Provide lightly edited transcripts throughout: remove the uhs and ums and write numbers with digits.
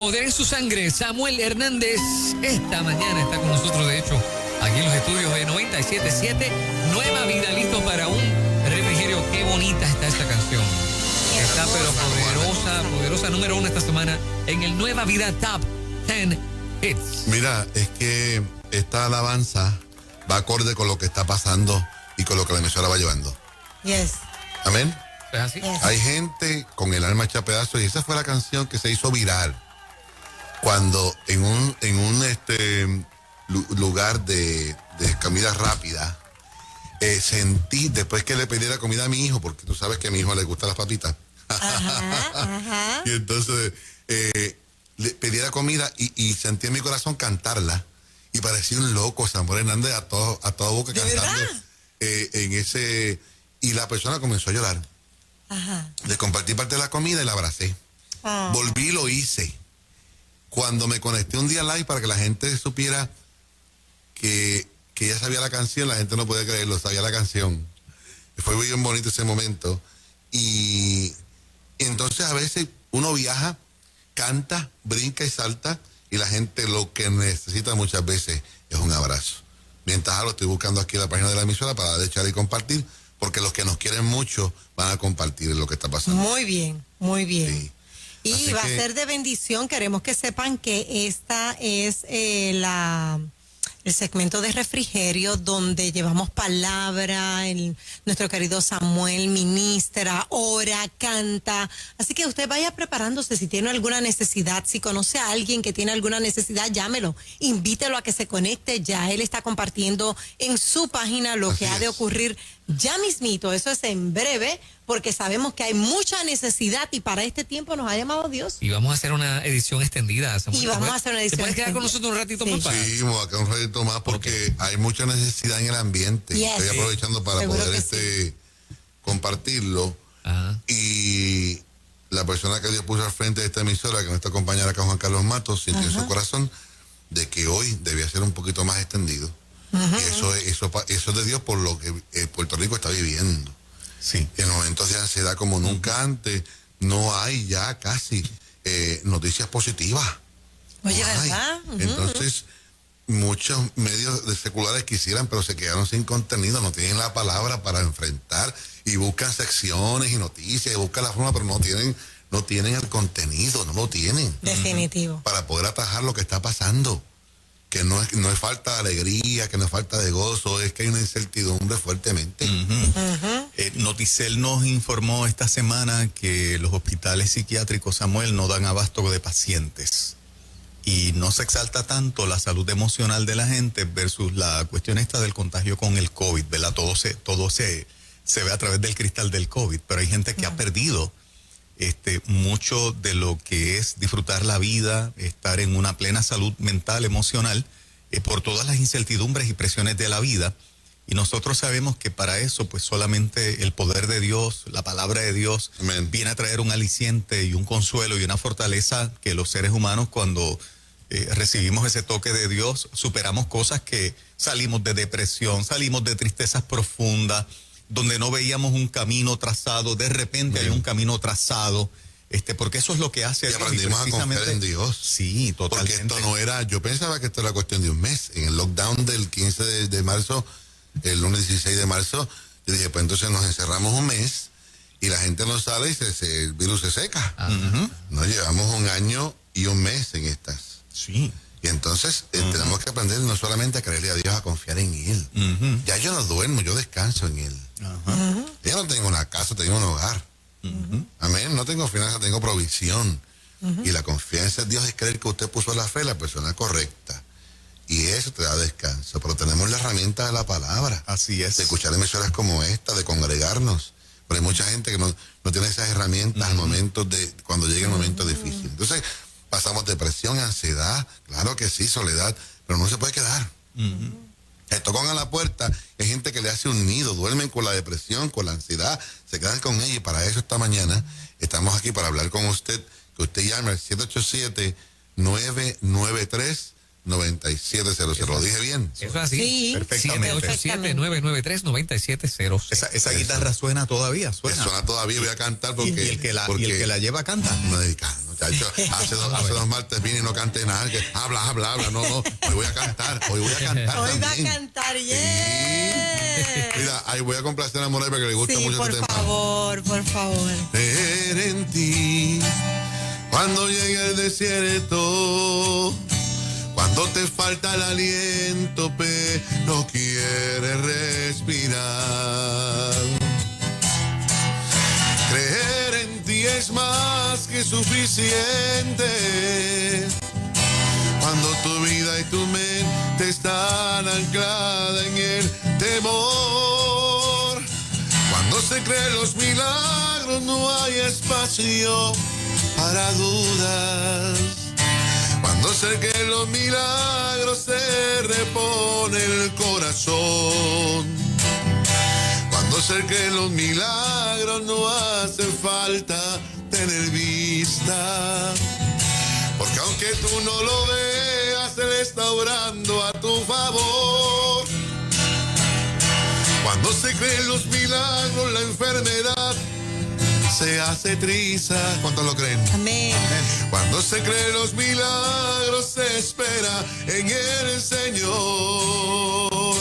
Poder en su sangre, Samuel Hernández, esta mañana está con nosotros, de hecho, aquí en los estudios de 97.7, Nueva Vida, listo para un refrigerio. Qué bonita está esta canción. Está pero poderosa, número 1 esta semana en el Nueva Vida Top 10 Hits. Mira, es que esta alabanza va acorde con lo que está pasando y con lo que la emisora va llevando. Yes. Amén. ¿Es así? Yes. Hay gente con el alma hecha pedazos y esa fue la canción que se hizo viral cuando en un lugar de comida rápida sentí, después que le pedí la comida a mi hijo, porque tú sabes que a mi hijo le gustan las papitas. Ajá. Y entonces le pedí la comida y sentí en mi corazón cantarla y parecía un loco Samuel Hernández a toda boca ¿De cantando verdad? Y la persona comenzó a llorar. Ajá. Le compartí parte de la comida y la abracé. Oh. Volví y lo hice. Cuando me conecté un día live para que la gente supiera que ya sabía la canción, la gente no podía creerlo, sabía la canción. Fue bien bonito ese momento. Y entonces a veces uno viaja, canta, brinca y salta, y la gente lo que necesita muchas veces es un abrazo. Mientras lo estoy buscando aquí en la página de la emisora para echar y compartir, porque los que nos quieren mucho van a compartir lo que está pasando. Muy bien, muy bien. Sí. Y Así va que a ser de bendición. Queremos que sepan que esta es el segmento de refrigerio donde llevamos palabra, nuestro querido Samuel ministra, ora, canta. Así que usted vaya preparándose si tiene alguna necesidad, si conoce a alguien que tiene alguna necesidad, llámelo, invítelo a que se conecte ya. Él está compartiendo en su página lo que ha de ocurrir ya mismito. Eso es en breve, porque sabemos que hay mucha necesidad y para este tiempo nos ha llamado Dios. Y vamos a hacer una edición extendida, Samuel. Y vamos a hacer una edición ¿Te puedes quedar con extendida? nosotros un ratito Sí. más? Para... Sí, me voy a quedar un ratito más porque hay mucha necesidad en el ambiente. Yes. Estoy aprovechando para Seguro poder que compartirlo. Ajá. Y la persona que Dios puso al frente de esta emisora, que nuestra compañera acá, Juan Carlos Matos, sintió en su corazón de que hoy debía ser un poquito más extendido. Y eso es de Dios por lo que Puerto Rico está viviendo. Sí. En momentos de ansiedad como nunca antes, no hay ya casi noticias positivas. Oye, No hay. ¿verdad? Entonces, muchos medios seculares quisieran, pero se quedaron sin contenido, no tienen la palabra para enfrentar y buscan secciones y noticias y buscan la forma, pero no tienen el contenido, no lo tienen Definitivo. para poder atajar lo que está pasando. Que no es falta de alegría, que no es falta de gozo, es que hay una incertidumbre fuertemente. Noticel nos informó esta semana que los hospitales psiquiátricos, Samuel, no dan abasto de pacientes. Y no se exalta tanto la salud emocional de la gente versus la cuestión esta del contagio con el COVID, ¿verdad? Todo se ve a través del cristal del COVID, pero hay gente que ha perdido mucho de lo que es disfrutar la vida, estar en una plena salud mental, emocional, por todas las incertidumbres y presiones de la vida. Y nosotros sabemos que para eso, pues solamente el poder de Dios, la palabra de Dios, Amén, viene a traer un aliciente y un consuelo y una fortaleza que los seres humanos, cuando recibimos ese toque de Dios, superamos cosas que salimos de depresión, salimos de tristezas profundas, donde no veíamos un camino trazado, de repente hay un camino trazado, porque eso es lo que hace. Y aprendimos a confiar en Dios. Sí, totalmente. Porque esto no era, yo pensaba que esto era cuestión de un mes. En el lockdown del 15 de marzo, el lunes 16 de marzo, yo dije, pues entonces nos encerramos un mes y la gente no sale y el virus se seca. Nos llevamos un año y un mes en estas. Sí. Y entonces tenemos que aprender no solamente a creerle a Dios, a confiar en Él. Ya yo no duermo, yo descanso en Él. Yo no tengo una casa, tengo un hogar. Amén, no tengo finanzas, tengo provisión. Y la confianza en Dios es creer que usted puso la fe en la persona correcta. Y eso te da descanso. Pero tenemos la herramienta de la palabra. Así es. De escuchar emisoras como esta, de congregarnos. Pero hay mucha gente que no tiene esas herramientas al momento cuando llega el momento difícil. Entonces, pasamos depresión, ansiedad, claro que sí, soledad, pero no se puede quedar. Tocan a la puerta, hay gente que le hace un nido, duermen con la depresión, con la ansiedad, se quedan con ella y para eso esta mañana estamos aquí para hablar con usted, que usted llame al 9700. ¿Lo dije bien? Eso es así. Sí, Perfectamente. 787-993-9700. Esa guitarra suena todavía, suena. Suena todavía, voy a cantar porque... Y el que la lleva canta. No, muchacho, hace dos martes vine y no canté nada. Que habla. No. Hoy voy a cantar Hoy va a también. cantar, Sí. yeah. Mira, ahí voy a complacer a Morel porque le gusta Sí, mucho por este tema. favor. Creer en ti cuando llegue el desierto, cuando te falta el aliento, pero quieres respirar. Creer en ti es más que suficiente cuando tu vida y tu mente están ancladas en el temor. Cuando se creen los milagros no hay espacio para dudas. Cuando se creen los milagros se repone el corazón. Cuando se creen los milagros no hace falta tener vista. Porque aunque tú no lo veas, Él está orando a tu favor. Cuando se creen los milagros, la enfermedad se hace triza. ¿Cuántos lo creen? Amén. Cuando se creen los milagros, se espera en el Señor,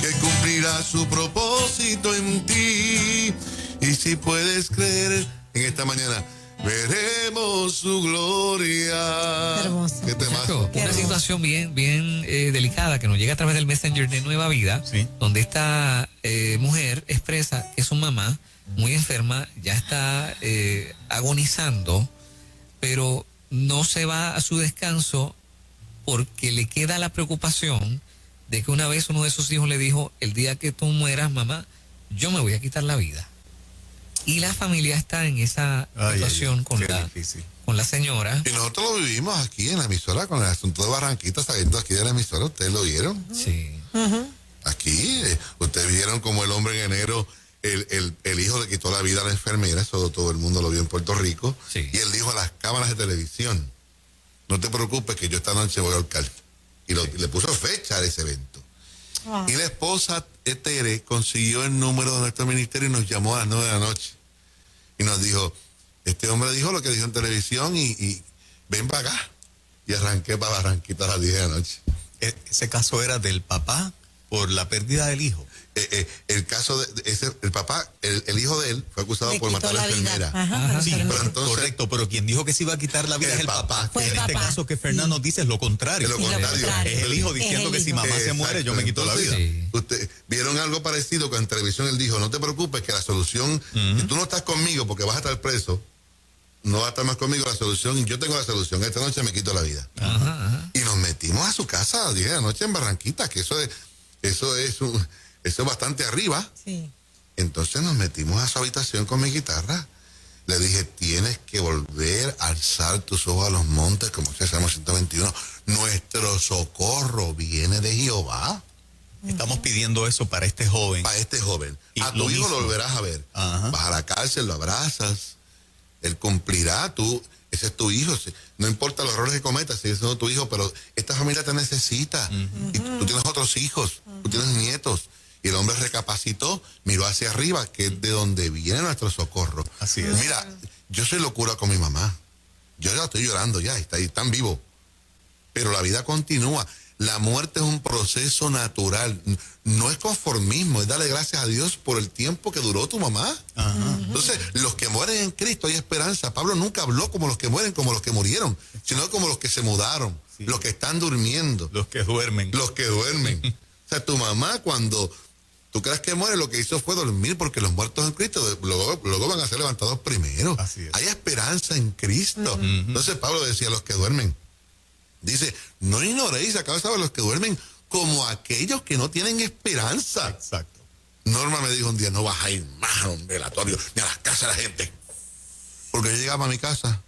que cumplirá su propósito en ti. Y si puedes creer en esta mañana, veremos su gloria. Hermoso. ¿Qué temazo? Muchacho, Qué una hermoso. situación bien delicada que nos llega a través del Messenger de Nueva Vida, Sí. donde esta mujer expresa que su mamá, muy enferma, ya está agonizando, pero no se va a su descanso porque le queda la preocupación de que una vez uno de sus hijos le dijo: el día que tú mueras, mamá, yo me voy a quitar la vida. Y la familia está en esa situación qué con difícil. la señora. Y nosotros lo vivimos aquí en la emisora con el asunto de Barranquita, saliendo aquí de la emisora. ¿Ustedes lo vieron? Sí. Aquí, ustedes vieron como el hombre en enero, el hijo le quitó la vida a la enfermera, eso todo el mundo lo vio en Puerto Rico, Sí. y él dijo a las cámaras de televisión: no te preocupes que yo esta noche voy a ahorcar. Y le puso fecha a ese evento. Wow. Y la esposa Tere consiguió el número de nuestro ministerio y nos llamó a las 9 de la noche. Y nos dijo: este hombre dijo lo que dijo en televisión y ven para acá. Y arranqué para Barranquita a las 10 de la noche. Ese caso era del papá por la pérdida del hijo. El caso de ese, el papá, el hijo de él fue acusado Le por quitó matar a la la vida. enfermera. Ajá, Sí, la enfermera. pero entonces- correcto, pero quien dijo que se iba a quitar la vida El es el papá. papá. Fue el En este papá. caso que Fernando dice es lo contrario. Es lo contrario. Es el hijo diciendo Es el que si hijo. mamá se muere, yo me quito la vida. Entonces, Sí. Usted, vieron algo parecido que en televisión él dijo: no te preocupes que la solución, si tú no estás conmigo porque vas a estar preso, no vas a estar más conmigo, la solución, yo tengo la solución, esta noche me quito la vida. Ajá. Y nos metimos a su casa a las 10 de la noche en Barranquita, que eso es bastante arriba. Sí. Entonces nos metimos a su habitación con mi guitarra. Le dije: tienes que volver a alzar tus ojos a los montes, como dice Salmo 121. Nuestro socorro viene de Jehová. Estamos pidiendo eso para este joven. Para este joven. Y A lo tu hijo mismo. lo volverás a ver. Ajá. Vas a la cárcel, lo abrazas. Él cumplirá. Ese es tu hijo. No importa los errores que cometas, sigue siendo tu hijo, pero esta familia te necesita. Y tú tienes otros hijos, tú tienes nietos. Y el hombre recapacitó, miró hacia arriba, que es de donde viene nuestro socorro. Así es. Mira, yo soy locura con mi mamá. Yo ya estoy llorando ya, está ahí tan vivo. Pero la vida continúa. La muerte es un proceso natural. No es conformismo, es darle gracias a Dios por el tiempo que duró tu mamá. Ajá. Entonces, los que mueren en Cristo hay esperanza. Pablo nunca habló como los que mueren, como los que murieron, sino como los que se mudaron, Sí. los que están durmiendo, Los que duermen. los que duermen. O sea, tu mamá, cuando tú creas que muere, lo que hizo fue dormir, porque los muertos en Cristo luego van a ser levantados primero. Así es. Hay esperanza en Cristo. Entonces Pablo decía: los que duermen. Dice: no ignoréis a causa de los que duermen como aquellos que no tienen esperanza. Exacto. Norma me dijo un día: no vas a ir más a un velatorio ni a las casas de la gente. Porque yo llegaba a mi casa,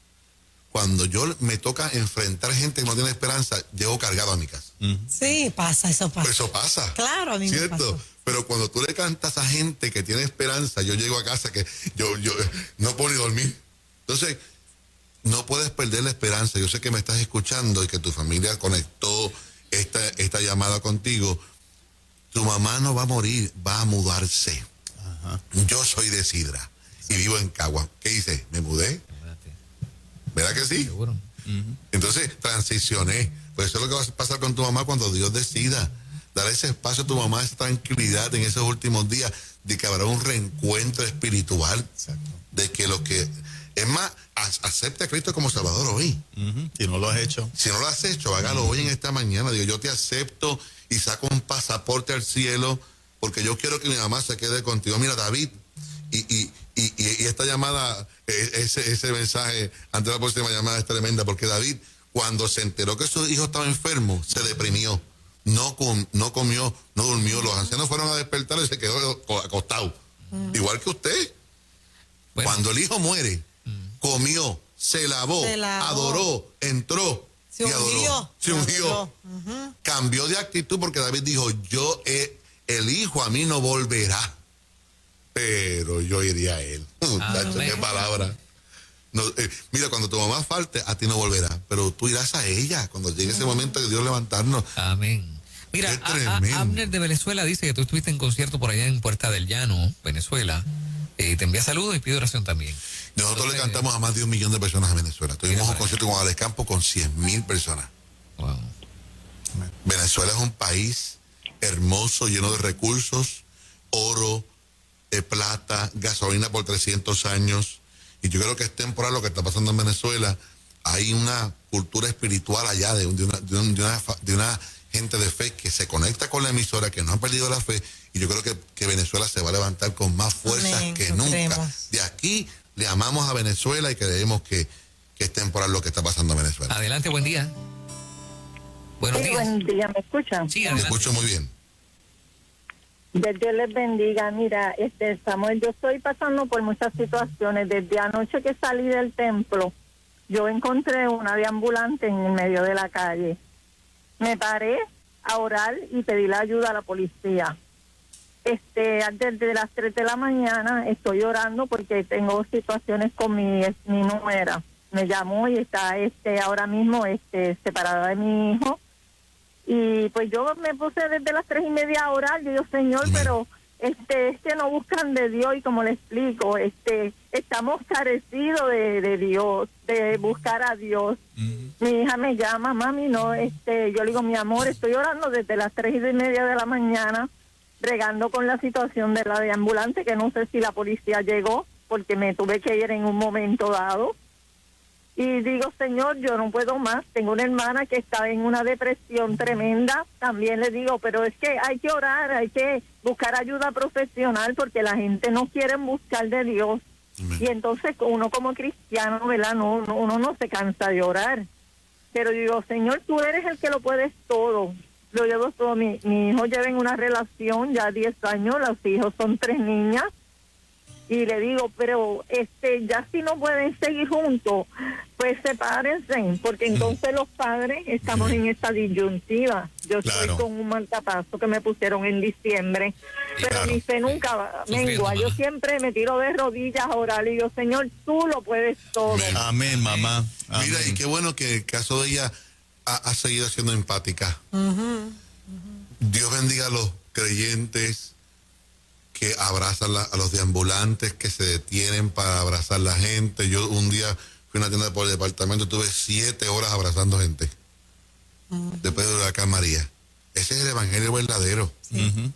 cuando yo me toca enfrentar gente que no tiene esperanza, llego cargado a mi casa. Sí, pasa, eso pasa. Eso pasa. Claro, a mí me ¿Cierto? pasó. Pero cuando tú le cantas a gente que tiene esperanza, yo llego a casa que yo no puedo ni dormir. Entonces, no puedes perder la esperanza. Yo sé que me estás escuchando y que tu familia conectó esta llamada contigo. Tu mamá no va a morir, va a mudarse. Ajá. Yo soy de Sidra y vivo en Cagua. ¿Qué hice? Me mudé. ¿Verdad que sí? Seguro. Entonces transicioné. Pues eso es lo que va a pasar con tu mamá cuando Dios decida. Dar ese espacio a tu mamá, esa tranquilidad en esos últimos días, de que habrá un reencuentro espiritual. Exacto. De que lo que... Es más, acepte a Cristo como Salvador hoy. Si no lo has hecho. Si no lo has hecho, hágalo hoy en esta mañana. Digo, yo te acepto y saco un pasaporte al cielo porque yo quiero que mi mamá se quede contigo. Mira, David, y esta llamada, ese mensaje antes de la próxima llamada es tremenda, porque David, cuando se enteró que su hijo estaba enfermo, se deprimió. No comió, no durmió. Los ancianos fueron a despertar y se quedó acostado. Igual que usted. Bueno. Cuando el hijo muere, comió, se lavó, adoró, entró Se y adoró. ungió. Se ungió. Cambió de actitud porque David dijo, el hijo a mí no volverá, pero yo iré a él. Muchacho, qué palabra. No, mira, cuando tu mamá falte, a ti no volverá, pero tú irás a ella cuando llegue ese momento de Dios levantarnos. Amén. Mira, Qué tremendo. Abner de Venezuela dice que tú estuviste en concierto por allá en Puerta del Llano, Venezuela. Te envía saludos y pide oración también. Nosotros le cantamos a más de 1 millón de personas a Venezuela. Tuvimos un concierto con Alex Campo con 100,000 personas. Wow. Venezuela es un país hermoso, lleno de recursos, oro, plata, gasolina por 300 años. Y yo creo que es temporal lo que está pasando en Venezuela. Hay una cultura espiritual allá de una gente de fe que se conecta con la emisora, que no ha perdido la fe. Y yo creo que Venezuela se va a levantar con más fuerzas que nunca. Creemos. De aquí le amamos a Venezuela y creemos que es temporal lo que está pasando en Venezuela. Adelante, buen día. Buenos Sí, días. buen día, ¿me escuchan? Sí, Te adelante. escucho muy bien. Dios les bendiga. Mira, Samuel, yo estoy pasando por muchas situaciones. Desde anoche que salí del templo, yo encontré una deambulante en el medio de la calle. Me paré a orar y pedí la ayuda a la policía. Desde las 3 de la mañana estoy orando porque tengo situaciones con mi nuera. Me llamó y está ahora mismo separada de mi hijo. Y pues yo me puse desde las 3:30 a orar. Yo digo, Señor, pero es que no buscan de Dios, y como le explico, estamos carecidos de Dios, de buscar a Dios. Mi hija me llama, mami, no, yo le digo, mi amor, estoy orando desde las 3:30 de la mañana, bregando con la situación de la deambulante, que no sé si la policía llegó, porque me tuve que ir en un momento dado. Y digo, Señor, yo no puedo más. Tengo una hermana que está en una depresión tremenda. También le digo, pero es que hay que orar, hay que buscar ayuda profesional, porque la gente no quiere buscar de Dios. Amén. Y entonces uno como cristiano, ¿verdad? Uno no se cansa de orar. Pero digo, Señor, tú eres el que lo puedes todo. Lo llevo todo. Mi hijo lleva en una relación ya 10 años, los hijos son 3 niñas. Y le digo, pero ya si no pueden seguir juntos, pues sepárense, porque entonces los padres estamos en esta disyuntiva. Yo estoy Claro. con un marcapaso que me pusieron en diciembre, pero claro. mi fe nunca Sufriendo, mengua. Yo mamá. siempre me tiro de rodillas a orar y digo, Señor, tú lo puedes todo. Amén. Amén, mamá. Mira, Amén. y qué bueno que el caso de ella ha seguido siendo empática. Dios bendiga a los creyentes que abrazan a los deambulantes, que se detienen para abrazar a la gente. Yo un día fui a una tienda por el departamento, tuve 7 horas abrazando gente. Después del huracán María. Ese es el evangelio verdadero.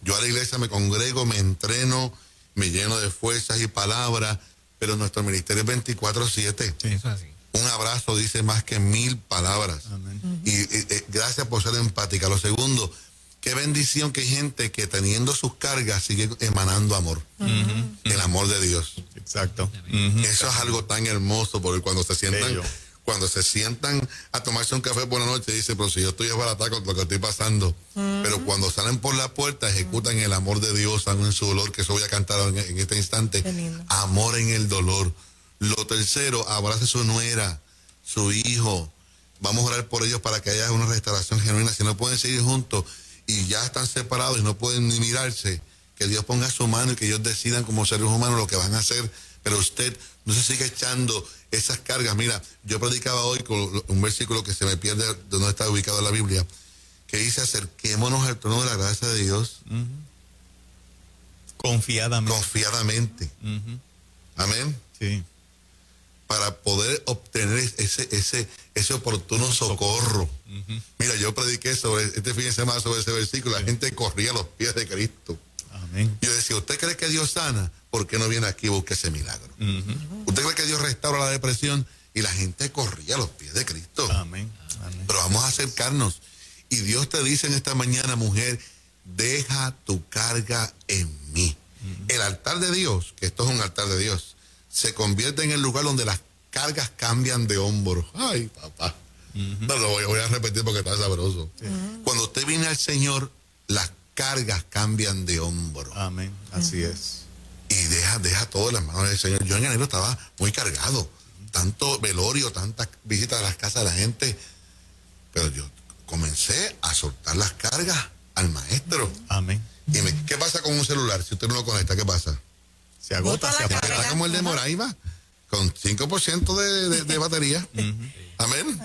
Yo a la iglesia me congrego, me entreno, me lleno de fuerzas y palabras, pero nuestro ministerio es 24/7. Sí, eso es así. Un abrazo dice más que 1000 palabras. Amén. Y gracias por ser empática. Lo segundo, qué bendición que hay gente que teniendo sus cargas sigue emanando amor. El amor de Dios. Exacto. Eso es algo tan hermoso, porque cuando se Bello. sientan a tomarse un café por la noche, dice, pero si yo estoy desbaratado con lo que estoy pasando. Pero cuando salen por la puerta, ejecutan el amor de Dios, aún en su dolor, que eso voy a cantar en este instante. Qué lindo. Amor en el dolor. Lo tercero, abrace su nuera, su hijo. Vamos a orar por ellos para que haya una restauración genuina. Si no pueden seguir juntos y ya están separados y no pueden ni mirarse, que Dios ponga su mano y que ellos decidan como seres humanos lo que van a hacer. Pero usted no se siga echando esas cargas. Mira, yo predicaba hoy con un versículo que se me pierde de donde está ubicado en la Biblia, que dice: acerquémonos al trono de la gracia de Dios confiadamente. Amén. Sí. Para poder obtener ese oportuno socorro. Mira, yo prediqué sobre este fin de semana sobre ese versículo. La gente corría a los pies de Cristo. Amén. Yo decía: ¿usted cree que Dios sana? ¿Por qué no viene aquí y busca ese milagro? ¿Usted cree que Dios restaura la depresión? Y la gente corría a los pies de Cristo. Amén. Amén. Pero vamos a acercarnos. Y Dios te dice en esta mañana, mujer: deja tu carga en mí. El altar de Dios, que esto es un altar de Dios, se convierte en el lugar donde las cargas cambian de hombros. Ay, papá. No lo voy a repetir porque está sabroso. Cuando usted viene al Señor, las cargas cambian de hombro. Amén. Así es. Y deja todo en las manos del Señor. Yo en enero estaba muy cargado. Tanto velorio, tantas visitas a las casas de la gente. Pero yo comencé a soltar las cargas al Maestro. Amén. Dime, ¿qué pasa con un celular? Si usted no lo conecta, ¿qué pasa? Se agota, se apaga. Está como el de Moraima, con 5% de batería. Amén.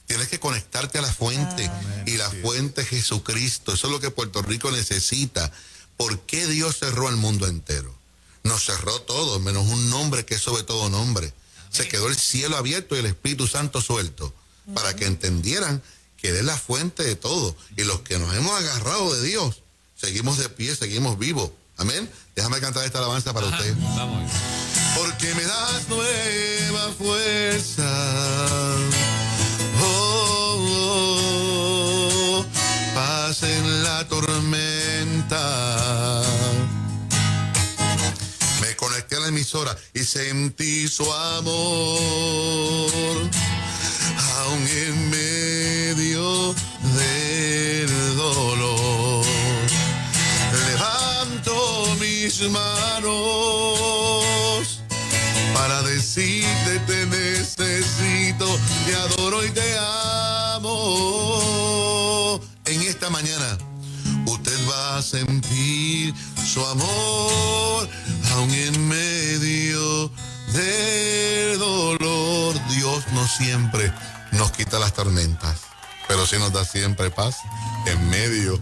Tienes que conectarte a la fuente. Y la fuente es Jesucristo. Eso es lo que Puerto Rico necesita. ¿Por qué Dios cerró al mundo entero? Nos cerró todo, menos un nombre que es sobre todo nombre. Se quedó el cielo abierto y el Espíritu Santo suelto, para que entendieran que Él es la fuente de todo. Y los que nos hemos agarrado de Dios, seguimos de pie, seguimos vivos. Amén. Déjame cantar esta alabanza para usted. Vamos. Porque me das nueva fuerza. Oh, paz en la tormenta. Me conecté a la emisora y sentí su amor, aún en medio del dolor. Levanto mis manos para decirte: te necesito, te adoro y te amo. En esta mañana usted va a sentir su amor, aún en medio del dolor. Dios no siempre nos quita las tormentas, pero sí nos da siempre paz en medio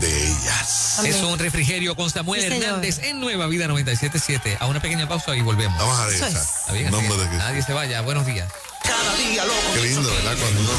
de ellas. Es un refrigerio con Samuel Sí, señor. Hernández en Nueva Vida 97.7. A una pequeña pausa y volvemos. Vamos a Eso regresar. es. Está bien, En nombre así de es. Jesús. Nadie se vaya. Buenos días. Qué lindo, ¿verdad? Cuando uno